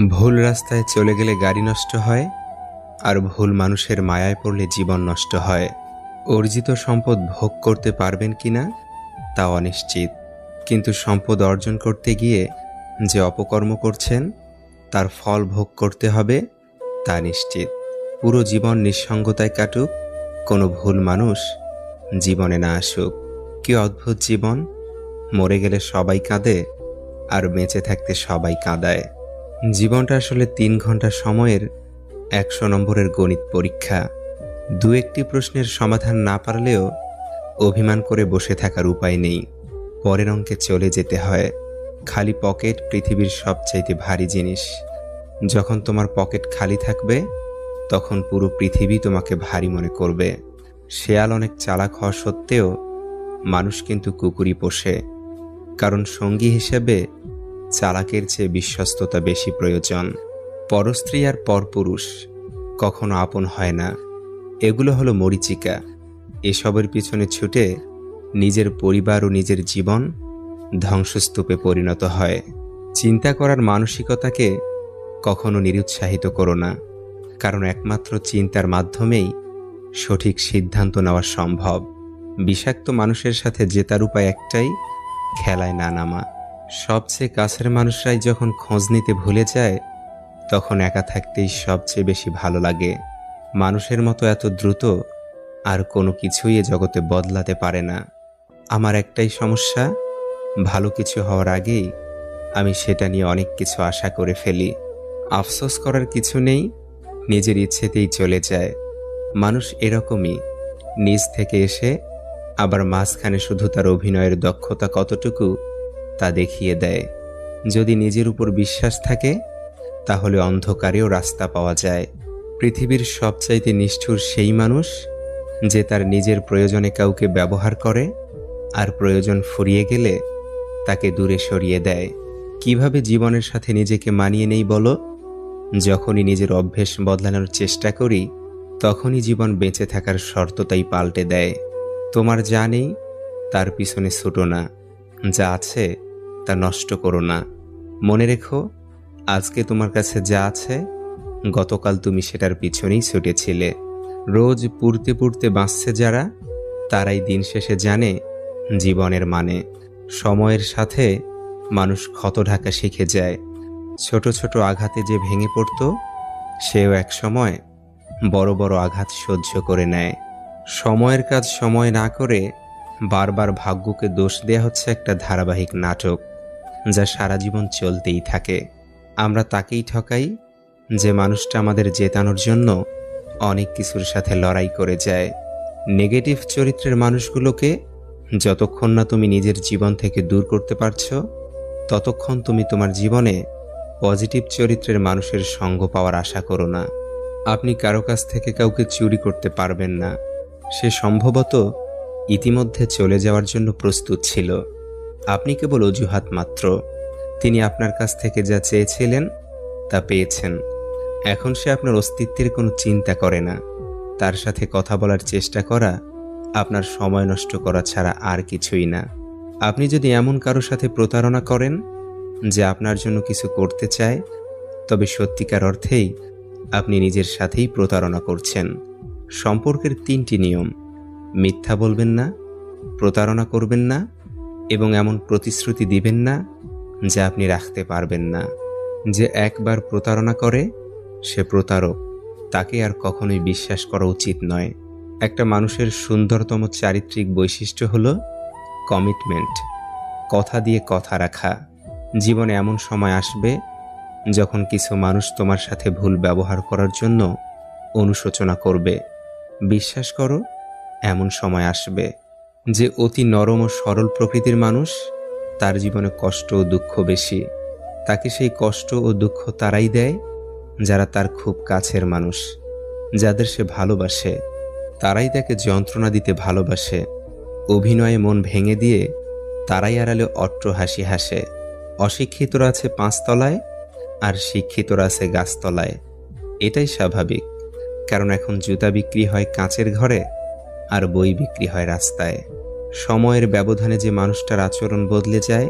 ভুল রাস্তায় চলে গেলে গাড়ি নষ্ট হয়, আর ভুল মানুষের মায়ায় পড়লে জীবন নষ্ট হয়। অর্জিত সম্পদ ভোগ করতে পারবেন কিনা তা অনিশ্চিত, কিন্তু সম্পদ অর্জন করতে গিয়ে যে অপকর্ম করছেন তার ফল ভোগ করতে হবে তা নিশ্চিত। পুরো জীবন নিঃসঙ্গতায় কাটুক, কোনো ভুল মানুষ জীবনে না আসুক। কি অদ্ভুত জীবন! মরে গেলে সবাই কাঁদে, আর বেঁচে থাকতে সবাই কাঁদায়। জীবনটা আসলে 3 ঘন্টা সময়ের 100 নম্বরের গণিত পরীক্ষা। দু একটি প্রশ্নের সমাধান না পারলেও অভিমান করে বসে থাকার উপায় নেই, পরের অঙ্কে চলে যেতে হয়। খালি পকেট পৃথিবীর সবচাইতে ভারী জিনিস। যখন তোমার পকেট খালি থাকবে তখন পুরো পৃথিবী তোমাকে ভারী মনে করবে। শেয়াল অনেক চালাক হওয়া সত্ত্বেও মানুষ কিন্তু কুকুরই পোষে, কারণ সঙ্গী হিসেবে চালাকের চেয়ে বিশ্বস্ততা বেশি প্রয়োজন। পরস্ত্রী আর পরপুরুষ কখনো আপন হয় না, এগুলো হলো মরীচিকা। এসবের পিছনে ছুটে নিজের পরিবার ও নিজের জীবন ধ্বংসস্তূপে পরিণত হয়। চিন্তা করার মানসিকতাকে কখনো নিরুৎসাহিত করো না, কারণ একমাত্র চিন্তার মাধ্যমেই সঠিক সিদ্ধান্ত নেওয়া সম্ভব। বিষাক্ত মানুষের সাথে জেতার উপায় একটাই, খেলায় না নামা। সবচেয়ে কাছের মানুষরাই যখন খোঁজ নিতে ভুলে যায় তখন একা থাকতেই সবচেয়ে বেশি ভালো লাগে। মানুষের মতো এত দ্রুত আর কোনো কিছুই এ জগতে বদলাতে পারে না। আমার একটাই সমস্যা, ভালো কিছু হওয়ার আগেই আমি সেটা নিয়ে অনেক কিছু আশা করে ফেলি। আফসোস করার কিছু নেই, নিজের ইচ্ছেতেই চলে যায়। মানুষ এরকমই, নিজ থেকে এসে আবার মাঝখানে শুধু তার অভিনয়ের দক্ষতা কতটুকু তা দেখিয়ে দেয়। যদি নিজের উপর বিশ্বাস থাকে তাহলে অন্ধকারেও রাস্তা পাওয়া যায়। পৃথিবীর সবচাইতে নিষ্ঠুর সেই মানুষ যে তার নিজের প্রয়োজনে কাউকে ব্যবহার করে আর প্রয়োজন ফুরিয়ে গেলে তাকে দূরে সরিয়ে দেয়। কিভাবে জীবনের সাথে নিজেকে মানিয়ে নেই বলো? যখনই নিজের অভ্যেস বদলানোর চেষ্টা করি তখনই জীবন বেঁচে থাকার শর্তটাই পাল্টে দেয়। তোমার যা নেই তার পিছনে ছুটো না, যা আছে তা নষ্ট করো না। মনে রেখো, আজকে তোমার কাছে যা আছে গতকাল তুমি সেটার পিছনেই ছুটেছিলে। রোজ পুড়তে পুড়তে বাঁচছে যারা, তারাই দিন শেষে জানে জীবনের মানে। সময়ের সাথে মানুষ ক্ষত ঢাকা শিখে যায়। ছোট ছোট আঘাতে যে ভেঙে পড়তো সেও এক সময় বড় বড় আঘাত সহ্য করে নেয়। সময়ের কাজ সময় না করে বারবার ভাগ্যকে দোষ দেয়া হচ্ছে একটা ধারাবাহিক নাটক, যা সারা জীবন চলতেই থাকে। আমরা তাকেই ঠকাই যে মানুষটা আমাদের জেতানোর জন্য অনেক কিছুর সাথে লড়াই করে যায়। নেগেটিভ চরিত্রের মানুষগুলোকে যতক্ষণ না তুমি নিজের জীবন থেকে দূর করতে পারছো ততক্ষণ তুমি তোমার জীবনে পজিটিভ চরিত্রের মানুষের সঙ্গ পাওয়ার আশা করো না। আপনি কারো কাছ থেকে কাউকে চুরি করতে পারবেন না, সে সম্ভবত ইতিমধ্যে চলে যাওয়ার জন্য প্রস্তুত ছিল। আপনি কেবল অজুহাত মাত্র। তিনি আপনার কাছ থেকে যা চেয়েছিলেন তা পেয়েছেন। এখন সে আপনার অস্তিত্বের কোনো চিন্তা করে না। তার সাথে কথা বলার চেষ্টা করা আপনার সময় নষ্ট করা ছাড়া আর কিছুই না। আপনি যদি এমন কারো সাথে প্রতারণা করেন যে আপনার জন্য কিছু করতে চায়, তবে সত্যিকার অর্থেই আপনি নিজের সাথেই প্রতারণা করছেন। সম্পর্কের 3টি নিয়ম: মিথ্যা বলবেন না, প্রতারণা করবেন না এবং এমন প্রতিশ্রুতি দিবেন না যা আপনি রাখতে পারবেন না। যে একবার প্রতারণা করে সে প্রতারক, তাকে আর কখনোই বিশ্বাস করা উচিত নয়। একটা মানুষের সুন্দরতম চারিত্রিক বৈশিষ্ট্য হলো কমিটমেন্ট, কথা দিয়ে কথা রাখা। জীবনে এমন সময় আসবে যখন কিছু মানুষ তোমার সাথে ভুল ব্যবহার করার জন্য অনুশোচনা করবে। বিশ্বাস করো, এমন সময় আসবে। যে অতি নরম ও সরল প্রকৃতির মানুষ তার জীবনে কষ্ট ও দুঃখ বেশি। তাকে সেই কষ্ট ও দুঃখ তারাই দেয় যারা তার খুব কাছের মানুষ। যাদের সে ভালোবাসে তারাই তাকে যন্ত্রণা দিতে ভালোবাসে। অভিনয়ে মন ভেঙে দিয়ে তারাই আড়ালে অট্ট হাসি হাসে। অশিক্ষিতরা আছে 5 তলায় আর শিক্ষিতরা আছে গাছতলায়। এটাই স্বাভাবিক, কারণ এখন জুতা বিক্রি হয় কাঁচের ঘরে আর বই বিক্রি হয় রাস্তায়। সময়ের ব্যবধানে যে মানুষটার আচরণ বদলে যায়